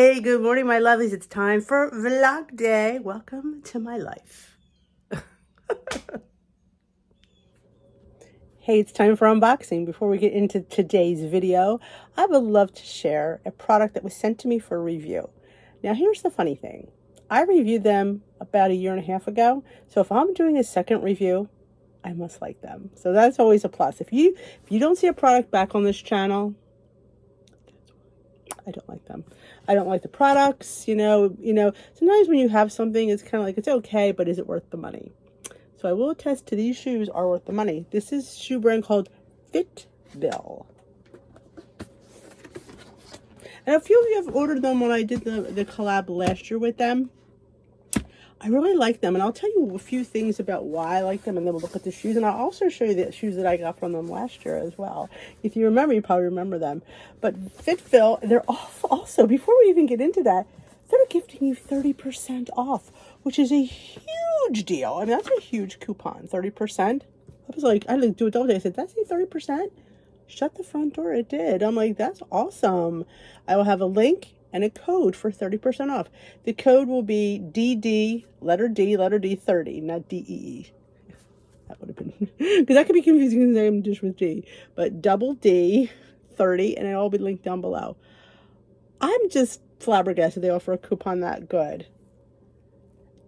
Hey, good morning, my lovelies. It's time for vlog day. Welcome to my life. Hey, it's time for unboxing. Before we get into today's video, I would love to share a product that was sent to me for a review. Now, here's the funny thing. I reviewed them about 1.5 years ago. So if I'm doing a second review, I must like them. So that's always a plus. If you don't see a product back on this channel, I don't like them. I don't like the products, sometimes when you have something, it's kind of like, it's okay, but is it worth the money? So I will attest to these shoes are worth the money. This is a shoe brand called Fitville. And a few of you have ordered them when I did the collab last year with them. I really like them, and I'll tell you a few things about why I like them, and then we'll look at the shoes, and I'll also show you the shoes that I got from them last year as well. If you remember, you probably remember them. But Fitville, they're also, before we even get into that, they're gifting you 30% off, which is a huge deal. I mean, that's a huge coupon, 30%. I was like, I didn't do it all day. I said, that's a 30%? Shut the front door. It did. I'm like, that's awesome. I will have a link and a code for 30% off. The code will be DD, letter D 30, not DEE. That would have been, because that could be confusing because I'm just with D. But double D 30, and it'll all be linked down below. I'm just flabbergasted they offer a coupon that good.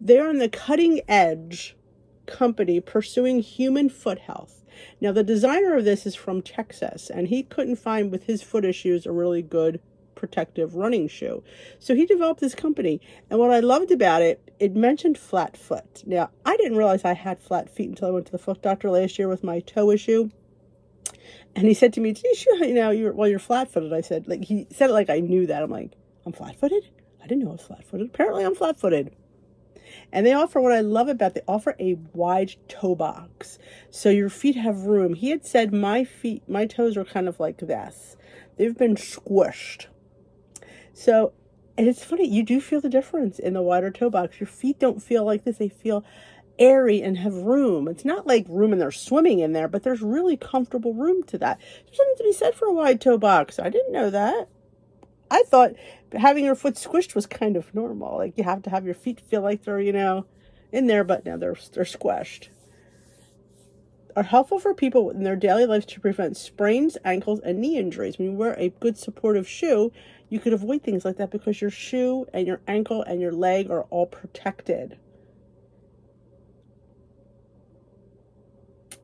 They're on the cutting edge company pursuing human foot health. Now, the designer of this is from Texas, and he couldn't find, with his foot issues, a really good protective running shoe. So he developed this company, and what I loved about it, it mentioned flat foot. Now, I didn't realize I had flat feet until I went to the foot doctor last year with my toe issue. And he said to me, "Did you you're flat-footed?" I said, like, he said it like I knew that. I'm like, I'm flat-footed? I didn't know I was flat-footed. Apparently I'm flat-footed. And they offer, what I love about, they offer a wide toe box. So your feet have room. He had said my toes are kind of like this. They've been squished. So, and it's funny, you do feel the difference in the wider toe box. Your feet don't feel like this. They feel airy and have room. It's not like room and they're swimming in there, but there's really comfortable room to that. There's something to be said for a wide toe box. I didn't know that. I thought having your foot squished was kind of normal. Like, you have to have your feet feel like they're, in there, but now they're squished. Are helpful for people in their daily lives to prevent sprains, ankles, and knee injuries. When you wear a good supportive shoe, you could avoid things like that because your shoe and your ankle and your leg are all protected.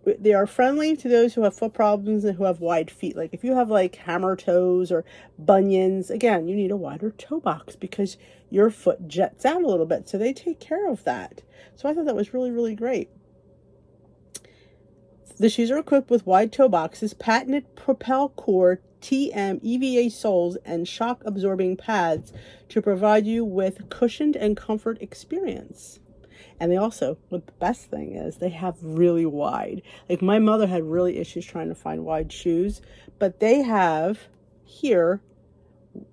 They are friendly to those who have foot problems and who have wide feet. Like, if you have like hammer toes or bunions, again, you need a wider toe box because your foot jets out a little bit. So they take care of that. So I thought that was really, really great. The shoes are equipped with wide toe boxes, patented Propel Core TM EVA soles, and shock absorbing pads to provide you with cushioned and comfort experience. And they also, what the best thing is, they have really wide. Like, my mother had really issues trying to find wide shoes, but they have here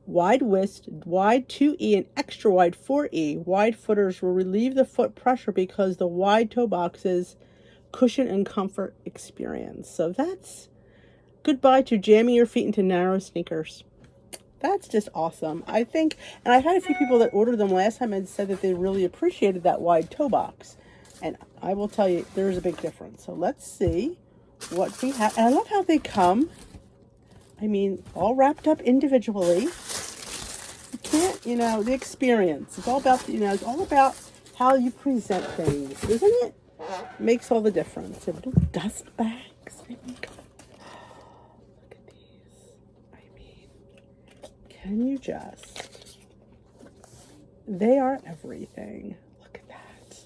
wide width, wide 2E and extra wide 4E. Wide footers will relieve the foot pressure because the wide toe boxes cushion and comfort experience. So that's goodbye to jamming your feet into narrow sneakers. That's just awesome. I think, and I've had a few people that ordered them last time and said that they really appreciated that wide toe box. And I will tell you, there's a big difference. So let's see what we have. And I love how they come, all wrapped up individually. You can't, the experience. It's all about, it's all about how you present things, isn't it? Makes all the difference. Little dust bags. Look at these. Can you just? They are everything. Look at that.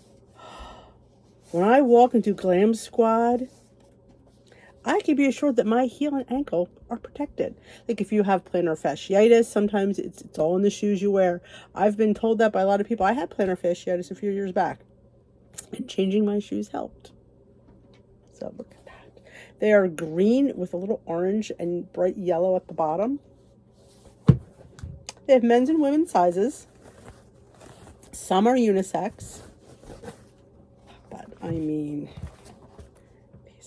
When I walk into Glam Squad, I can be assured that my heel and ankle are protected. Like, if you have plantar fasciitis, sometimes it's all in the shoes you wear. I've been told that by a lot of people. I had plantar fasciitis a few years back, and changing my shoes helped. So look at that. They are green with a little orange and bright yellow at the bottom. They have men's and women's sizes. Some are unisex. But these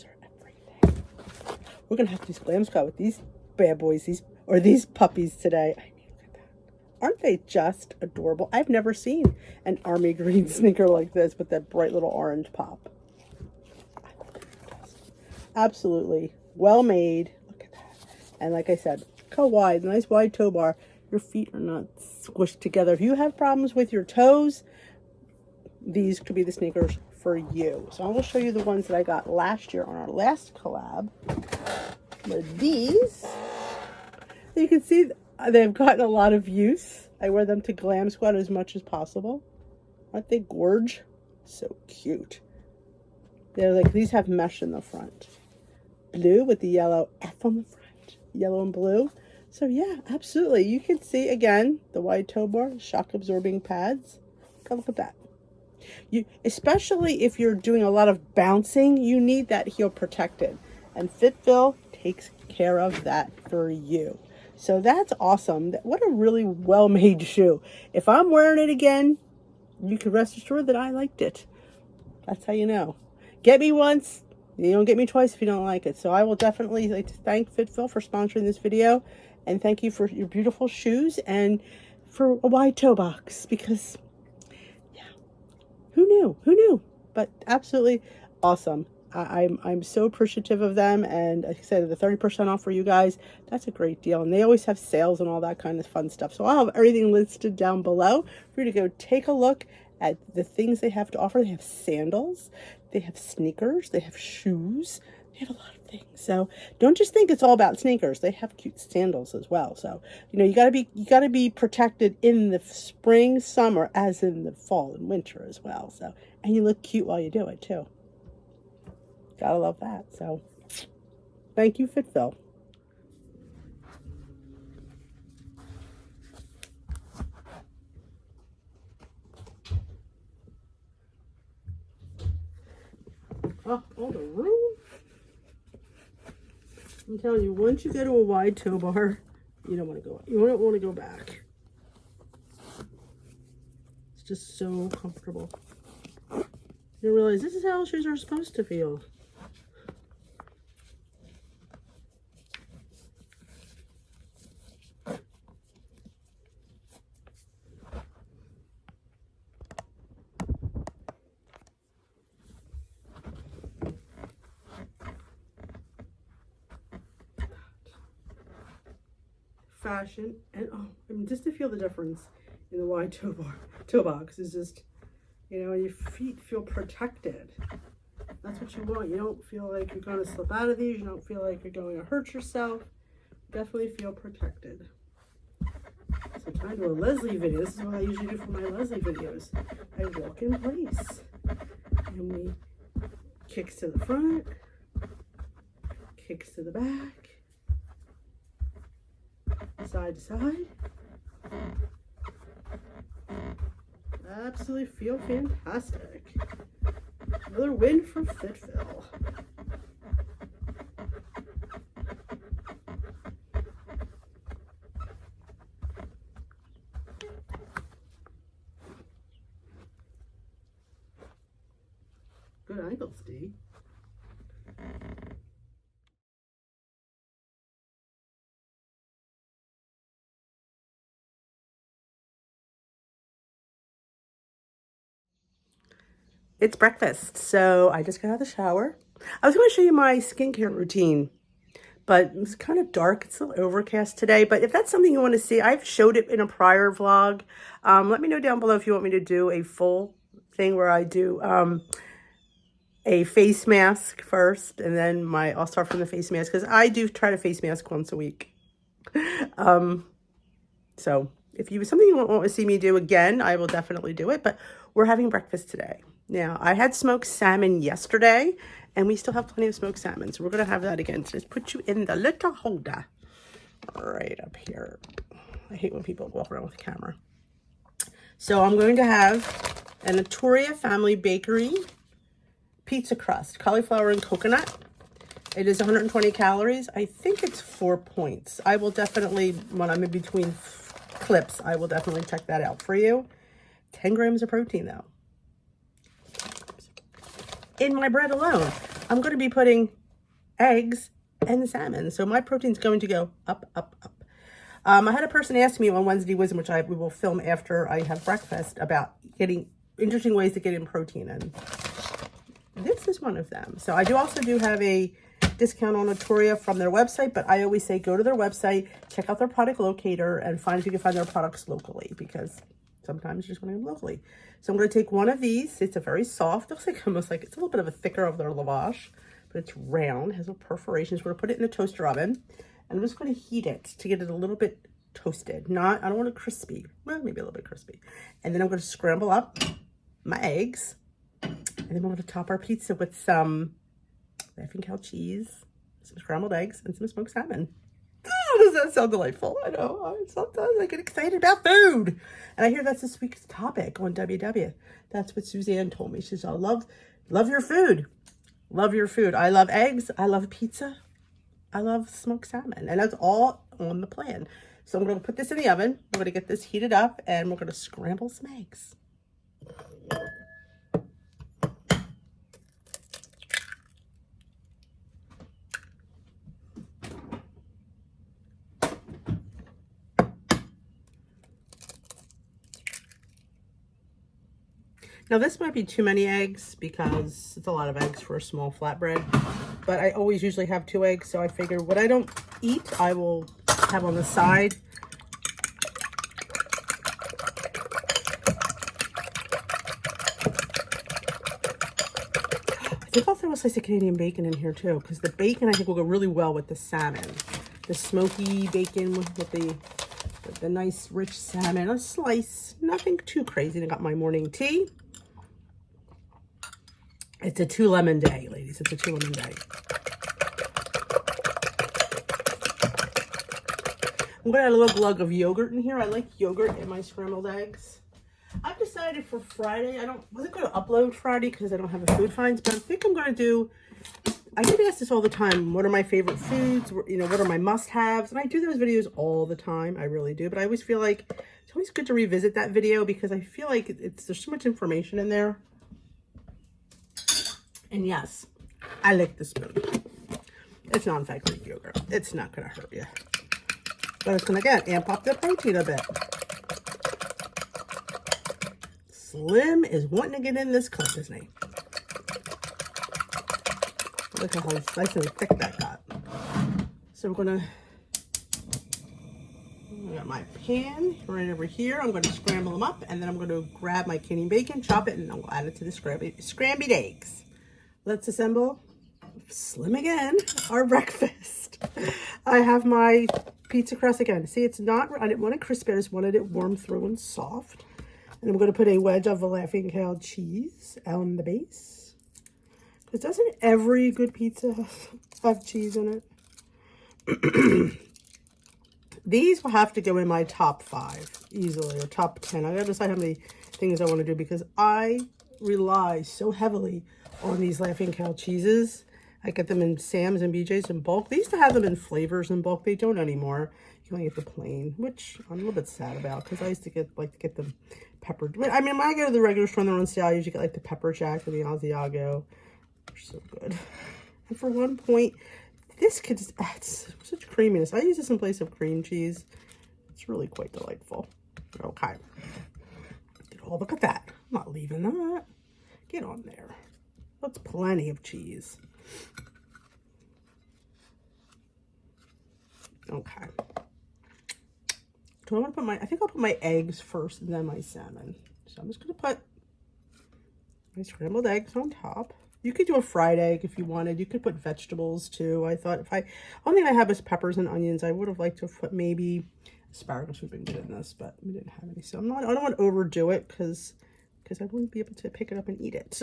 are everything. We're going to have to do Glam Squad with these bad boys, these puppies today. Look at that. Aren't they just adorable? I've never seen an army green sneaker like this with that bright little orange pop. Absolutely well made. Look at that. And like I said, cut wide, nice wide toe bar. Your feet are not squished together. If you have problems with your toes, these could be the sneakers for you. So I will show you the ones that I got last year on our last collab. But these, you can see they've gotten a lot of use. I wear them to Glam Squad as much as possible. Aren't they gorge? So cute. They're like, these have mesh in the front. Blue with the yellow F on the front. Yellow and blue. So yeah, absolutely. You can see, again, the wide toe bar, shock absorbing pads. Go look at that. Especially if you're doing a lot of bouncing, you need that heel protected. And Fitville takes care of that for you. So that's awesome. What a really well-made shoe. If I'm wearing it again, you can rest assured that I liked it. That's how you know. Get me once, you don't get me twice if you don't like it. So I will definitely like to thank Fitville for sponsoring this video. And thank you for your beautiful shoes and for a wide toe box. Because, yeah, who knew? Who knew? But absolutely awesome. I'm so appreciative of them. And like I said, the 30% off for you guys, that's a great deal. And they always have sales and all that kind of fun stuff. So I'll have everything listed down below for you to go take a look at the things they have to offer. They have sandals, they have sneakers, they have shoes, they have a lot of things. So don't just think it's all about sneakers. They have cute sandals as well. So, you know, you gotta be protected in the spring, summer, as in the fall and winter as well. So, and you look cute while you do it too. Gotta love that. So thank you, Fitville. Oh, all the room. I'm telling you, once you go to a wide toe bar, you don't want to go. You don't want to go back. It's just so comfortable. You realize this is how shoes are supposed to feel. Fashion and I mean, just to feel the difference in the wide toe box is just, you know, your feet feel protected. That's what you want. You don't feel like you're going to slip out of these. You don't feel like you're going to hurt yourself. Definitely feel protected. So time to do a Leslie video. This is what I usually do for my Leslie videos. I walk in place and we kicks to the front, kicks to the back, side to side. Absolutely feel fantastic. Another win for Fitville. Good ankle, Steve. It's breakfast, so I just got out of the shower. I was going to show you my skincare routine, but it's kind of dark. It's a little overcast today, but if that's something you want to see, I've showed it in a prior vlog. Let me know down below if you want me to do a full thing where I do a face mask first, and then I'll start from the face mask, because I do try to face mask once a week. So if you something you want to see me do again, I will definitely do it, but we're having breakfast today. Now, I had smoked salmon yesterday, and we still have plenty of smoked salmon, so we're going to have that again. So just put you in the little holder right up here. I hate when people walk around with the camera. So I'm going to have an Attribution Family Bakery pizza crust, cauliflower and coconut. It is 120 calories. I think it's 4 points. I will definitely, when I'm in between clips, I will definitely check that out for you. 10 grams of protein, though. In my bread alone, I'm going to be putting eggs and salmon. So my protein's going to go up, up, up. I had a person ask me on Wednesday Wisdom, which we will film after I have breakfast, about getting interesting ways to get in protein, and this is one of them. So I do have a discount on Naturium from their website, but I always say go to their website, check out their product locator, and find if you can find their products locally, because sometimes you just want to get them locally. So I'm going to take one of these. It's a very soft, looks like almost like it's a little bit of a thicker of their lavash, but it's round, has little perforations. We're going to put it in the toaster oven, and I'm just going to heat it to get it a little bit toasted. I don't want it crispy, well, maybe a little bit crispy. And then I'm going to scramble up my eggs, and then we're going to top our pizza with some Laughing Cow cheese, some scrambled eggs, and some smoked salmon. Oh, does that sound delightful? I know. Sometimes I get excited about food. And I hear that's this week's topic on WW. That's what Suzanne told me. She says, I love your food. Love your food. I love eggs. I love pizza. I love smoked salmon. And that's all on the plan. So I'm going to put this in the oven. We're going to get this heated up, and we're going to scramble some eggs. Now this might be too many eggs because it's a lot of eggs for a small flatbread, but I always usually have 2 eggs, so I figure what I don't eat, I will have on the side. I think I'll throw a slice of Canadian bacon in here too, because the bacon I think will go really well with the salmon. The smoky bacon with the nice rich salmon. A slice, nothing too crazy. I got my morning tea. It's a 2-lemon day, ladies. It's a 2-lemon day. I'm going to add a little glug of yogurt in here. I like yogurt in my scrambled eggs. I've decided for Friday, wasn't going to upload Friday because I don't have a food finds, but I think I'm going to do, I get asked this all the time, what are my favorite foods, what are my must-haves, and I do those videos all the time, I really do, but I always feel like it's always good to revisit that video because I feel like there's so much information in there. And yes, I lick the spoon. It's non-fat Greek yogurt. It's not going to hurt you. But it's going to, again, amp up the protein a bit. Slim is wanting to get in this cup, isn't he? Look at how nice and thick that got. So we're going to, I got my pan right over here. I'm going to scramble them up, and then I'm going to grab my Canadian bacon, chop it, and I'll add it to the scrambled eggs. Let's assemble, Slim again, our breakfast. I have my pizza crust again. See, it's not, I didn't want it crispy, I just wanted it warm through and soft. And I'm going to put a wedge of the Laughing Cow cheese on the base. Because doesn't every good pizza have cheese in it? These will have to go in my top 5 easily, or top 10. I gotta decide how many things I want to do because I rely so heavily on these Laughing Cow cheeses. I get them in Sam's and BJ's in bulk. They used to have them in flavors in bulk. They don't anymore. You can only get the plain, which I'm a little bit sad about because I used to get them peppered. I mean, when I go to the regular store and they're on sale, I usually get like the pepper jack or the Asiago. They're so good. And for one point, this could just add such creaminess. I use this in place of cream cheese. It's really quite delightful. Okay. Oh, look at that. I'm not leaving that. Get on there. That's plenty of cheese. Okay. So I think I'll put my eggs first and then my salmon. So I'm just going to put my scrambled eggs on top. You could do a fried egg if you wanted. You could put vegetables too. I thought only thing I have is peppers and onions. I would have liked to have put maybe asparagus would have been good in this, but we didn't have any. So I don't want to overdo it because I wouldn't be able to pick it up and eat it.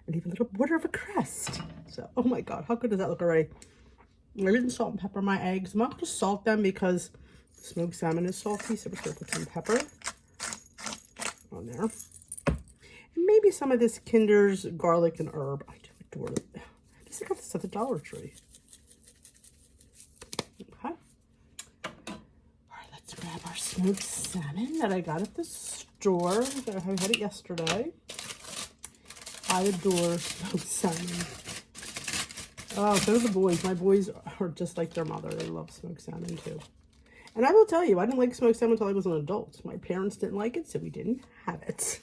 And even a little border of a crust. So, oh my God, how good does that look already? I didn't salt and pepper my eggs. I'm not going to salt them because the smoked salmon is salty, so we're just going to put some pepper on there. And maybe some of this Kinder's garlic and herb. I do adore it. I just got this at the Dollar Tree. Okay. All right, let's grab our smoked salmon that I got at the store. I had it yesterday. I adore smoked salmon. Oh, so do the boys. My boys are just like their mother. They love smoked salmon too. And I will tell you, I didn't like smoked salmon until I was an adult. My parents didn't like it, so we didn't have it.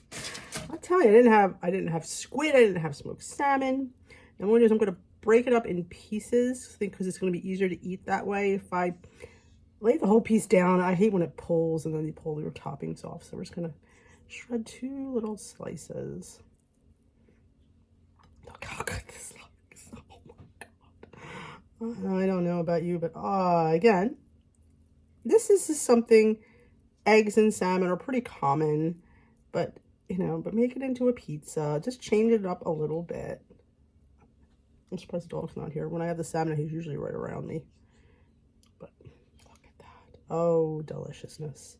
I'll tell you, I didn't have squid, I didn't have smoked salmon. And what I'm going to do is I'm going to break it up in pieces, because it's going to be easier to eat that way. If I lay the whole piece down, I hate when it pulls and then you pull your toppings off. So we're just going to shred 2 little slices. Look how good this looks. Oh my God. I don't know about you, but again, this is just something, eggs and salmon are pretty common, but but make it into a pizza. Just change it up a little bit. I'm surprised the dog's not here. When I have the salmon, he's usually right around me. But look at that. Oh, deliciousness.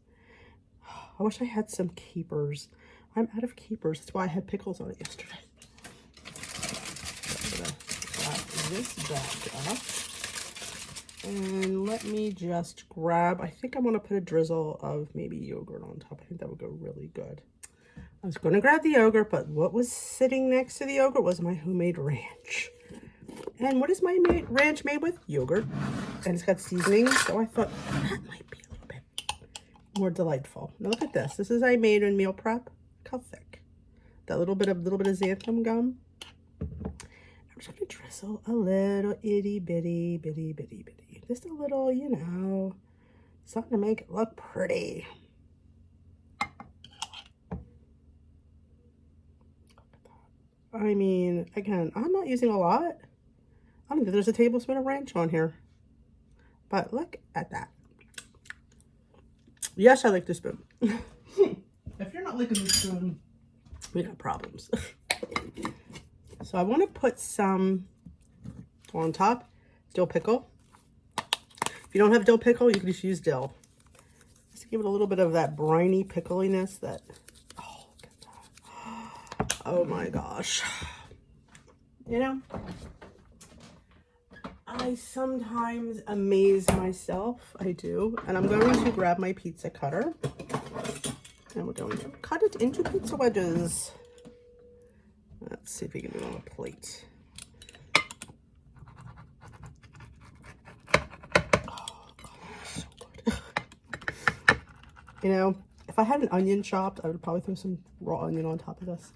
I wish I had some capers. I'm out of capers. That's why I had pickles on it yesterday. So I'm going to slap this back up. And let me just grab, I think I want to put a drizzle of maybe yogurt on top. I think that would go really good. I was going to grab the yogurt, but what was sitting next to the yogurt was my homemade ranch. And what is my ranch made with? Yogurt. And it's got seasoning, so I thought that might be a little bit more delightful. Now look at this. This is I made in meal prep. Look how thick. That little bit of xanthan gum. I'm just going to drizzle a little itty bitty. Just a little, something to make it look pretty. I mean, again, I'm not using a lot. I don't think there's a tablespoon of ranch on here. But look at that. Yes, I like the spoon. If you're not licking the spoon, we got problems. So I want to put some on top, dill pickle. If you don't have dill pickle, you can just use dill. Just to give it a little bit of that briny pickliness that, oh, look at that. Oh my gosh. I sometimes amaze myself. I do. And I'm going to grab my pizza cutter. And we're going to cut it into pizza wedges. Let's see if we can do it on a plate. Oh, God, that's so good. If I had an onion chopped, I would probably throw some raw onion on top of this.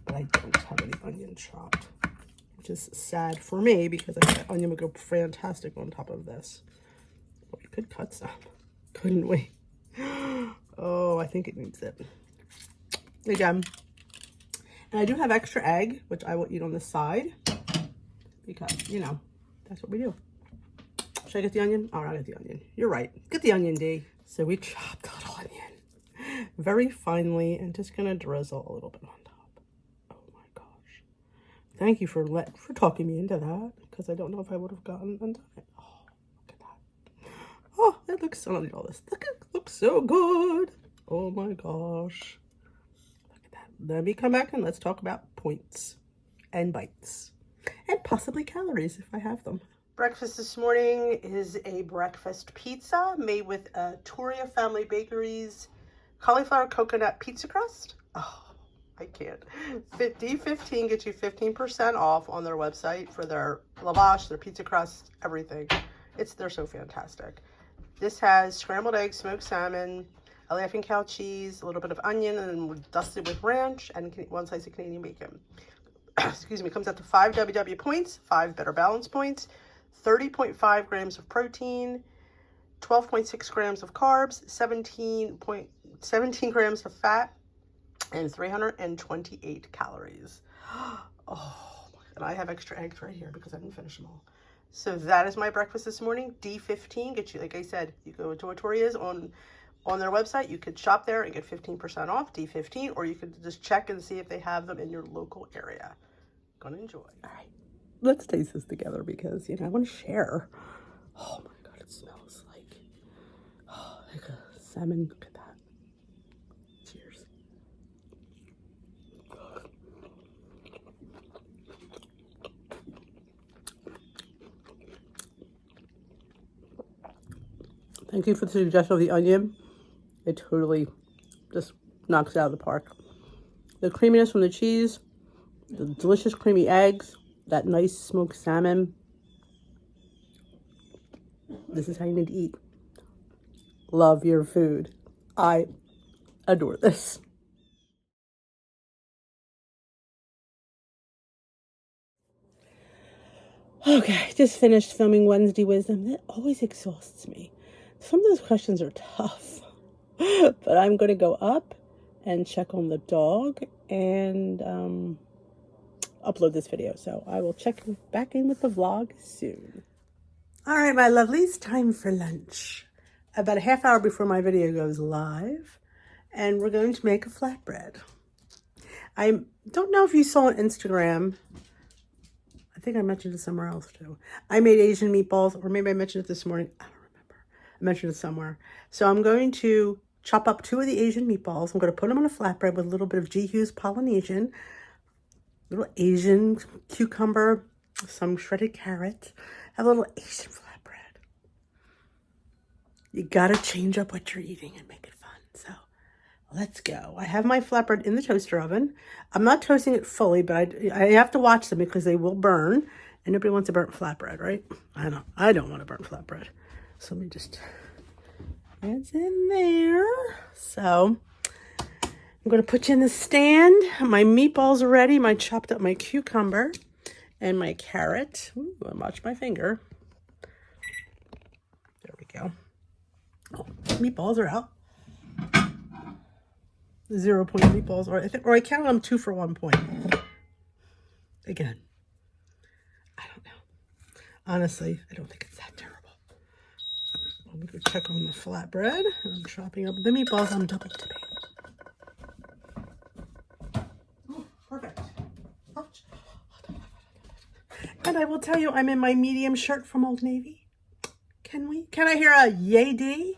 But I don't have any onion chopped, which is sad for me because I think that onion would go fantastic on top of this. But we could cut some, couldn't we? Oh, I think it needs it. Again, and I do have extra egg, which I will eat on the side because, that's what we do. Should I get the onion? Oh, I get the onion. You're right. Get the onion, D. So we chopped the little onion very finely and just going to drizzle a little bit on top. Oh my gosh. Thank you for talking me into that, because I don't know if I would have gotten undone it. Oh, look at that. Oh, that looks, I don't need all this. Look, it looks so good. Oh my gosh. Let me come back and let's talk about points and bites and possibly calories if I have them. Breakfast this morning is a breakfast pizza made with Toria Family Bakery's cauliflower coconut pizza crust. Oh, I can't. D15 gets you 15% off on their website for their lavash, their pizza crust, everything. They're so fantastic. This has scrambled eggs, smoked salmon, a Laughing Cow cheese, a little bit of onion, and then dusted with ranch, and 1 slice of Canadian bacon. Excuse me, comes out to 5 WW points, 5 Better Balance points, 30.5 grams of protein, 12.6 grams of carbs, 17 grams of fat, and 328 calories. Oh, and I have extra eggs right here because I didn't finish them all. So that is my breakfast this morning. D15 gets you, like I said, you go to Toria's on their website, you could shop there and get 15% off, D15, or you could just check and see if they have them in your local area. Gonna enjoy. All right, let's taste this together because, I want to share. Oh my God, it smells like a salmon. Look at that. Cheers. Thank you for the suggestion of the onion. It totally just knocks it out of the park. The creaminess from the cheese, the delicious creamy eggs, that nice smoked salmon. This is how you need to eat. love your food. I adore this. Okay, just finished filming Wednesday Wisdom. That always exhausts me. Some of those questions are tough. But I'm going to go up and check on the dog and upload this video. So I will check back in with the vlog soon. All right, my lovelies, time for lunch. About a half hour before my video goes live. And we're going to make a flatbread. I don't know if you saw on Instagram. I think I mentioned it somewhere else too. I made Asian meatballs, or maybe I mentioned it this morning. I don't remember. I mentioned it somewhere. So I'm going to chop up 2 of the Asian meatballs. I'm going to put them on a flatbread with a little bit of G. Hughes Polynesian, little Asian cucumber, some shredded carrot, have a little Asian flatbread. You got to change up what you're eating and make it fun. So let's go. I have my flatbread in the toaster oven. I'm not toasting it fully, but I have to watch them because they will burn. And nobody wants a burnt flatbread, right? I don't want a burnt flatbread. So let me just... It's in there. So I'm going to put you in the stand. My meatballs are ready. I chopped up my cucumber and my carrot. Ooh, I watch my finger. There we go. Oh, meatballs are out. 0 point meatballs, or I counted them 2 for 1 point. Again, I don't know. Honestly, I don't think it's that terrible. Let me go check on the flatbread. I'm chopping up the meatballs. I'm double dipping. Oh, perfect. And I will tell you, I'm in my medium shirt from Old Navy. Can I hear a yay D?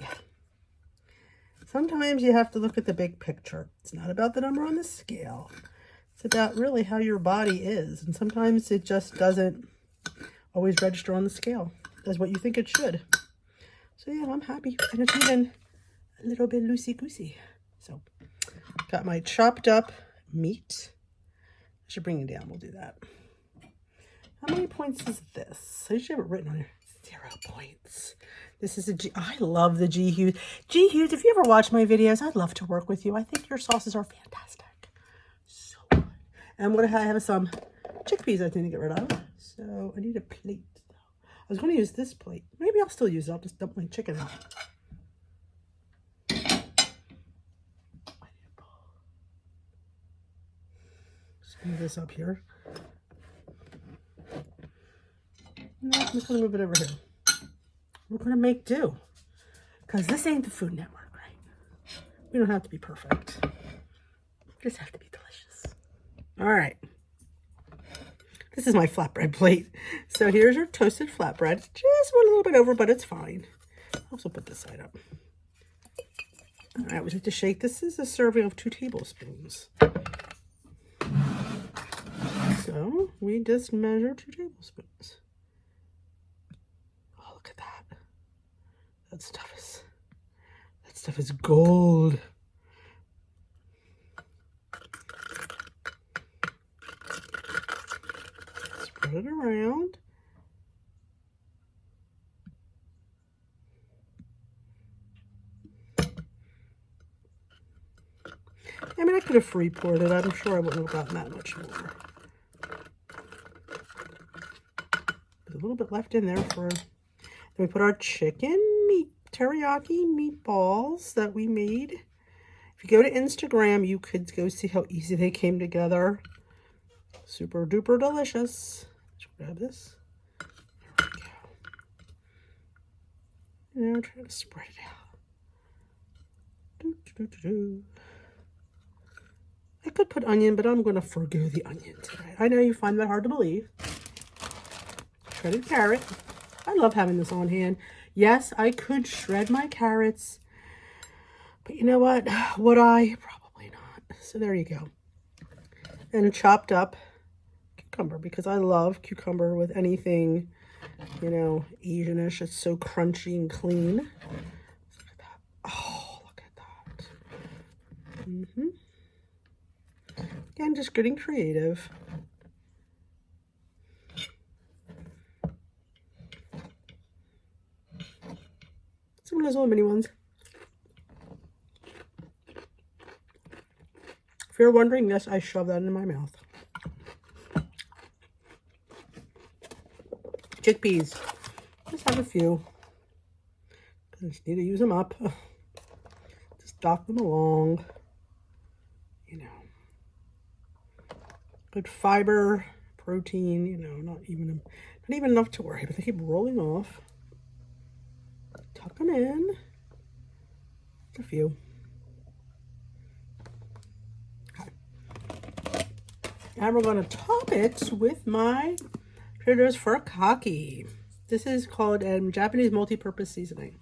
Yeah. Sometimes you have to look at the big picture. It's not about the number on the scale. It's about really how your body is. And sometimes it just doesn't always register on the scale as what you think it should. So yeah, I'm happy. And it's even a little bit loosey-goosey. So, got my chopped up meat. I should bring it down. We'll do that. How many points is this? I should have it written on here. 0 points. This is a G. I love the G. Hughes. G. Hughes, if you ever watch my videos, I'd love to work with you. I think your sauces are fantastic. So good. And I have some chickpeas I need to get rid of. So I need a plate. I was going to use this plate. Maybe I'll still use it. I'll just dump my chicken out. Just move this up here. No, I'm just going to move it over here. We're going to make do. Because this ain't the Food Network, right? We don't have to be perfect. We just have to be delicious. All right. This is my flatbread plate. So here's your toasted flatbread. Just went a little bit over, but it's fine. I'll also put this side up. All right, we have to shake. This is a serving of 2 tablespoons. So we just measure 2 tablespoons. Oh, look at that. That stuff is gold. Spread it around. I mean, I could have free poured it. I'm sure I wouldn't have gotten that much more. There's a little bit left in there for... Then we put our chicken meat, teriyaki meatballs that we made. If you go to Instagram, you could go see how easy they came together. Super duper delicious. Let's grab this. There we go. Now try to spread it out. Do, do, do, do. I could put onion, but I'm going to forgo the onion today. I know you find that hard to believe. Shredded carrot. I love having this on hand. Yes, I could shred my carrots, but you know what? Would I? Probably not. So there you go. And chopped up cucumber, because I love cucumber with anything, you know, Asianish. It's so crunchy and clean. Look at that. Oh, look at that. Again, just getting creative. Some of those little mini ones. If you're wondering, yes, I shove that in my mouth. Chickpeas. Just have a few. I just need to use them up. Just dock them along. You know. Good fiber, protein, you know, not even enough to worry, but they keep rolling off. Tuck them in. Just a few. And we're going to top it with my Trader's Furikake. This is called Japanese multi-purpose seasoning.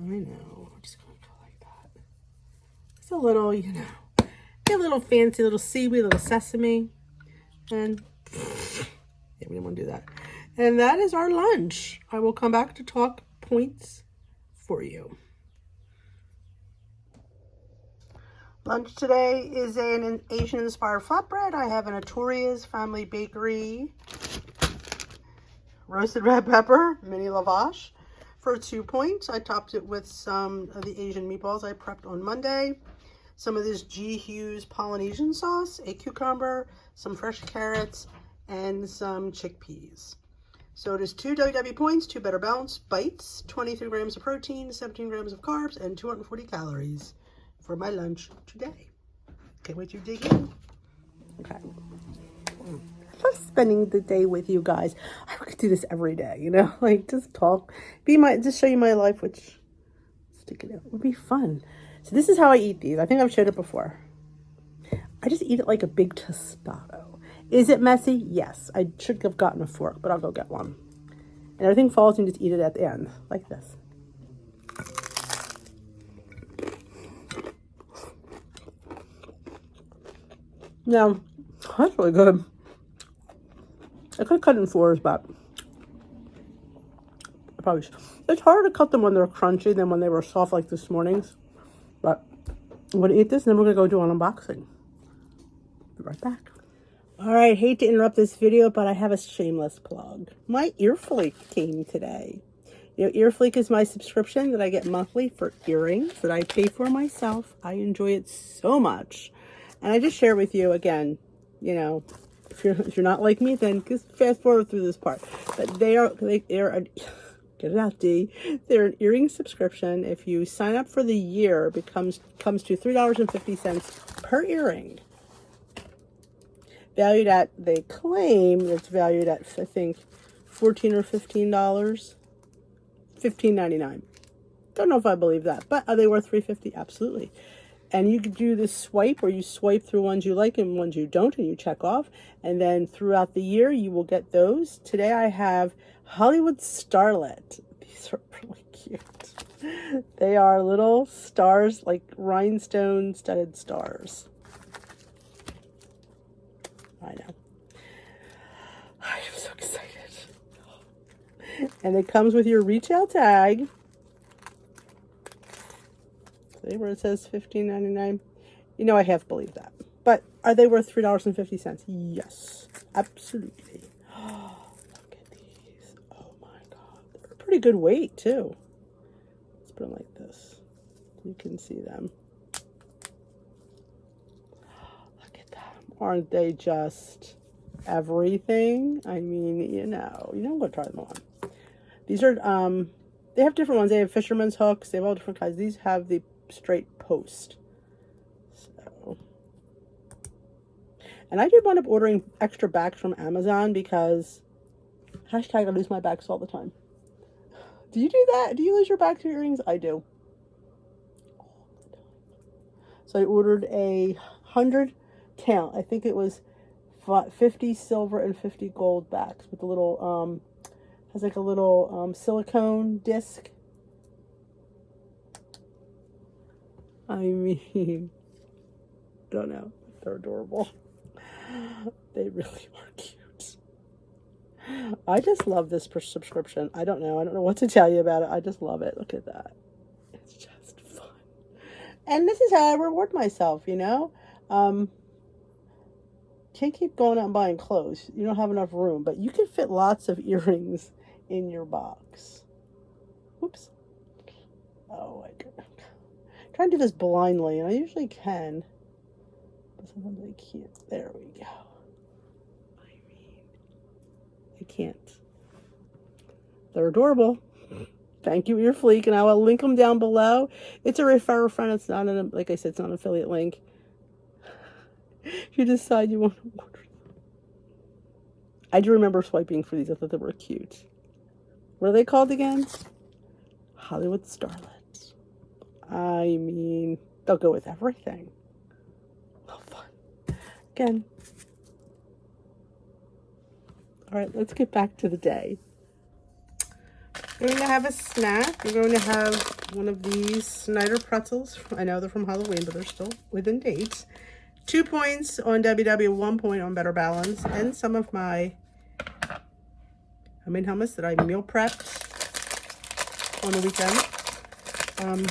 I know. I'm just going to go like that. It's a little, you know, a little fancy, little seaweed, little sesame. And yeah, we didn't want to do that. And that is our lunch. I will come back to talk points for you. Lunch today is an Asian-inspired flatbread. I have an Artoria's Family Bakery roasted red pepper, mini lavash for 2 points. I topped it with some of the Asian meatballs I prepped on Monday. Some of this G. Hughes Polynesian sauce, a cucumber, some fresh carrots, and some chickpeas. So it is 2 WW points, 2 better balanced bites, 23 grams of protein, 17 grams of carbs, and 240 calories for my lunch today. Can't wait to dig in. Okay. I love spending the day with you guys. I could do this every day, you know, like just talk, just show you my life, which stick it out would be fun. So this is how I eat these. I think I've showed it before. I just eat it like a big tostado. Is it messy? Yes. I should have gotten a fork, but I'll go get one. And everything falls and just eat it at the end, like this. Now, that's really good. I could cut in 4s, but I probably should. It's harder to cut them when they're crunchy than when they were soft like this morning's. But I'm going to eat this and then we're going to go do an unboxing. Be right back. All right, hate to interrupt this video, but I have a shameless plug. My Earfleek came today. You know, Earfleek is my subscription that I get monthly for earrings that I pay for myself. I enjoy it so much. And I just share with you again, you know, if you're not like me, then just fast forward through this part. But they are get it out, D. They're an earring subscription. If you sign up for the year, it comes to $3.50 per earring. Valued at, they claim it's valued at, I think, $14 or $15. $15.99. Don't know if I believe that, but are they worth $3.50? Absolutely. And you could do this swipe where you swipe through ones you like and ones you don't, and you check off. And then throughout the year, you will get those. Today I have Hollywood Starlet. These are really cute. They are little stars, like rhinestone studded stars. I know. I am so excited. And it comes with your retail tag. See where it says $15.99? You know, I half believe that. But are they worth $3.50? Yes, absolutely. Oh, look at these. Oh my God. They're a pretty good weight too. Let's put them like this. You can see them. Look at them. Aren't they just everything? I mean, you know, I'm going to try them on. These are, they have different ones. They have fisherman's hooks. They have all different kinds. These have the straight post. So, and I did wind up ordering extra backs from Amazon because hashtag I lose my backs all the time. Do you do that? Do you lose your back to earrings? I do. So I ordered 100 count. I think it was 50 silver and 50 gold backs with a little has like a little silicone disc. I mean, don't know. They're adorable. They really are cute. I just love this subscription. I don't know what to tell you about it. I just love it. Look at that. It's just fun. And this is how I reward myself, you know? Can't keep going out and buying clothes. You don't have enough room, but you can fit lots of earrings in your box. Oops. Oh, I could. I'm trying to do this blindly, and I usually can. But sometimes I can't. There we go. I can't. They're adorable. Thank you, your fleek, and I will link them down below. It's a refer a friend. It's not an, like I said, it's not an affiliate link. If you decide you want to order them. I do remember swiping for these. I thought they were cute. What are they called again? Hollywood Starlets. I mean, they'll go with everything. Oh, fun. Again. All right, let's get back to the day. We're going to have a snack. We're going to have one of these Snyder pretzels. I know they're from Halloween, but they're still within dates. 2 points on WW, 1 point on Better Balance, and some of my homemade hummus that I meal prepped on the weekend.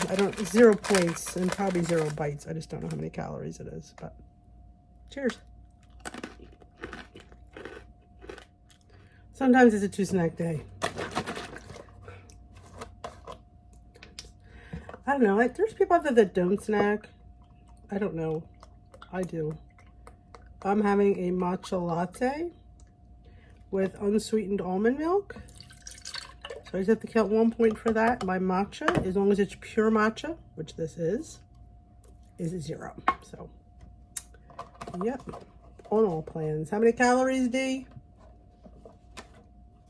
I don't, 0 points and probably 0 bites. I just don't know how many calories it is, but cheers. Sometimes it's a 2-snack day. I don't know. There's people out there that don't snack. I don't know. I do. I'm having a matcha latte with unsweetened almond milk. So I just have to count 1 point for that. My matcha, as long as it's pure matcha, which this is a 0. So, yep. On all plans. How many calories, D?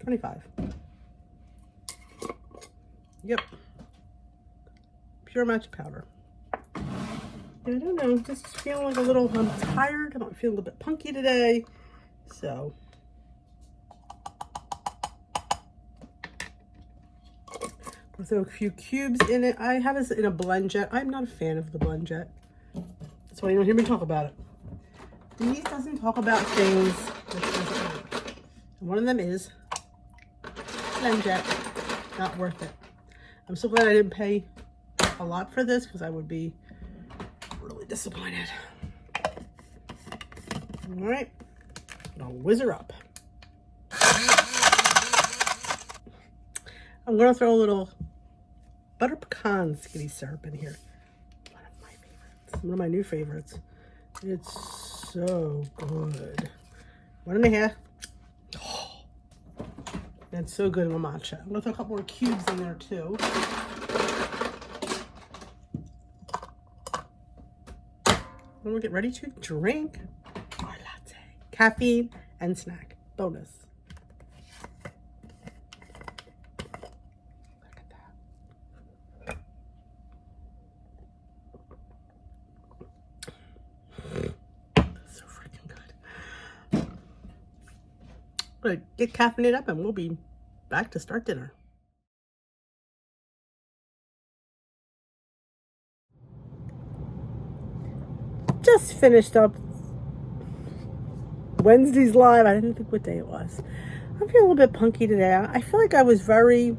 25. Yep. Pure matcha powder. I don't know, just feeling like a little, I'm tired. I'm feeling a little bit punky today. So, I'll throw a few cubes in it. I have this in a blend jet. I'm not a fan of the blend jet. That's why you don't hear me talk about it. Denise doesn't talk about things that she doesn't like. And one of them is blend jet. Not worth it. I'm so glad I didn't pay a lot for this because I would be really disappointed. All right, I'll whiz her up. I'm gonna throw a little butter pecan skinny syrup in here. One of my favorites. One of my new favorites. It's so good. 1.5. Oh, that's so good in my matcha. I'm gonna throw a couple more cubes in there too. When we get ready to drink our latte, caffeine and snack bonus. Look at that. So freaking good. I'm gonna get caffeinated up and we'll be back to start dinner. Just finished up Wednesday's live. I didn't think what day it was. I'm feeling a little bit punky today. I feel like I was very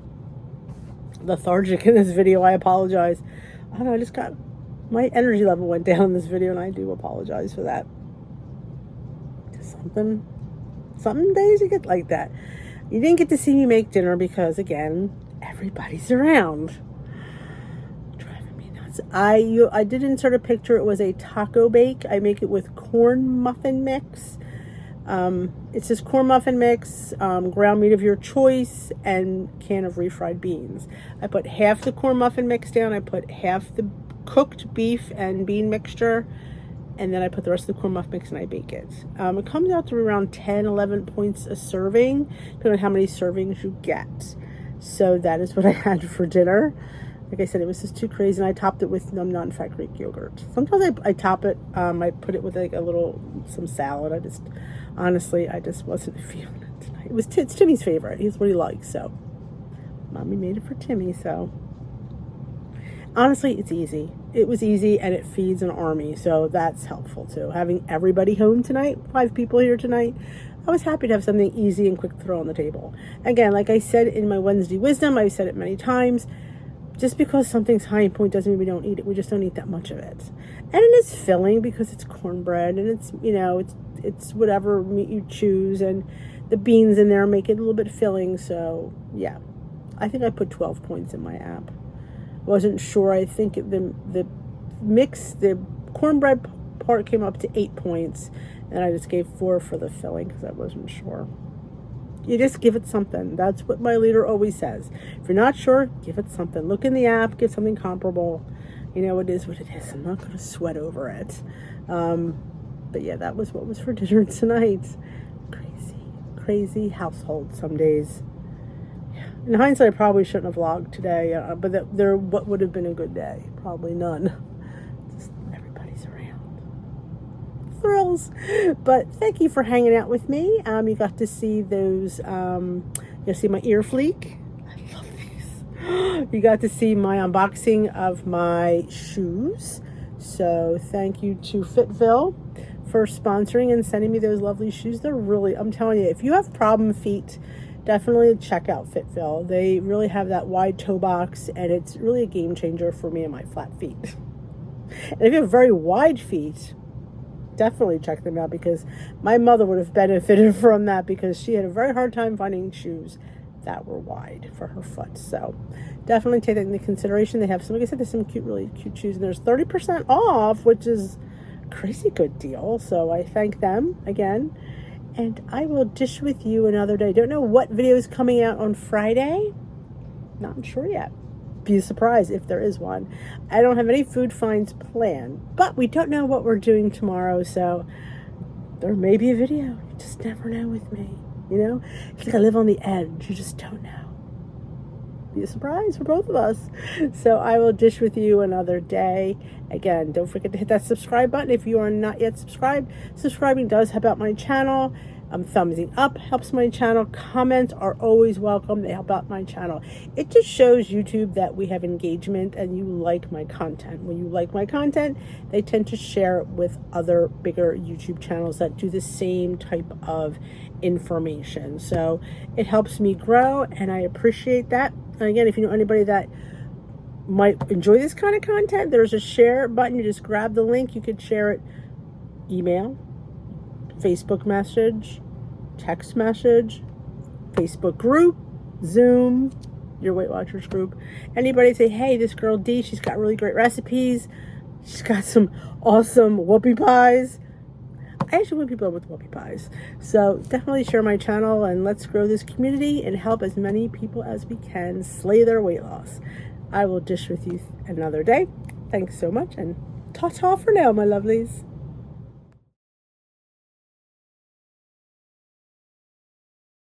lethargic in this video. I apologize. I don't know, I just got, my energy level went down in this video and I do apologize for that. Just something days you get like that. You didn't get to see me make dinner because, again, everybody's around. I did insert a picture. It was a taco bake. I make it with corn muffin mix. It's just corn muffin mix, ground meat of your choice, and can of refried beans. I put half the corn muffin mix down. I put half the cooked beef and bean mixture, and then I put the rest of the corn muffin mix and I bake it. It comes out to around 10, 11 points a serving, depending on how many servings you get. So that is what I had for dinner. Like I said, it was just too crazy, and I topped it with non-fat Greek yogurt. Sometimes I top it, I put it with like some salad. Honestly, I just wasn't feeling it tonight. It's Timmy's favorite. He's what he likes, so. Mommy made it for Timmy, so. Honestly, it's easy. It was easy, and it feeds an army, so that's helpful too. Having everybody home tonight, 5 people here tonight, I was happy to have something easy and quick to throw on the table. Again, like I said in my Wednesday wisdom, I've said it many times, just because something's high in point doesn't mean we don't eat it. We just don't eat that much of it. And it is filling because it's cornbread and it's, you know, it's whatever meat you choose, and the beans in there make it a little bit filling. So yeah, I think I put 12 points in my app. Wasn't sure. I think the cornbread part came up to 8 points, and I just gave 4 for the filling because I wasn't sure. You just give it something. That's what my leader always says. If you're not sure, give it something. Look in the app, get something comparable. You know, it is what it is. I'm not going to sweat over it. But yeah, that was what was for dinner tonight. Crazy household some days. In hindsight, I probably shouldn't have vlogged today, but what would have been a good day? Probably none. Just everybody's around. Thrills. But thank you for hanging out with me. You got to see those, you see my ear fleek. I love these. You got to see my unboxing of my shoes. So thank you to Fitville for sponsoring and sending me those lovely shoes. They're really, I'm telling you, if you have problem feet, definitely check out Fitville. They really have that wide toe box, and it's really a game changer for me and my flat feet. And if you have very wide feet, definitely check them out, because my mother would have benefited from that, because she had a very hard time finding shoes that were wide for her foot. So definitely take that into consideration. They have some, like I said, there's some really cute shoes, and there's 30% off, which is a crazy good deal. So I thank them again. And I will dish with you another day. Don't know what video is coming out on Friday. Not sure yet. Be surprised if there is one. I don't have any food finds planned, but we don't know what we're doing tomorrow, so there may be a video. You just never know with me, you know? It's like I live on the edge. You just don't know. Be a surprise for both of us. So I will dish with you another day. Again, don't forget to hit that subscribe button if you are not yet subscribed. Subscribing does help out my channel. Thumbsing up helps my channel. Comments are always welcome. They help out my channel. It just shows YouTube that we have engagement and you like my content. When you like my content, they tend to share it with other bigger YouTube channels that do the same type of information. So it helps me grow, and I appreciate that. And again, if you know anybody that might enjoy this kind of content, there's a share button. You just grab the link. You could share it email, Facebook message, text message, Facebook group, Zoom, your Weight Watchers group. Anybody say, hey, this girl D, she's got really great recipes. She's got some awesome whoopie pies. I actually want people with whoopie pies. So definitely share my channel, and let's grow this community and help as many people as we can slay their weight loss. I will dish with you another day. Thanks so much, and ta-ta for now, my lovelies.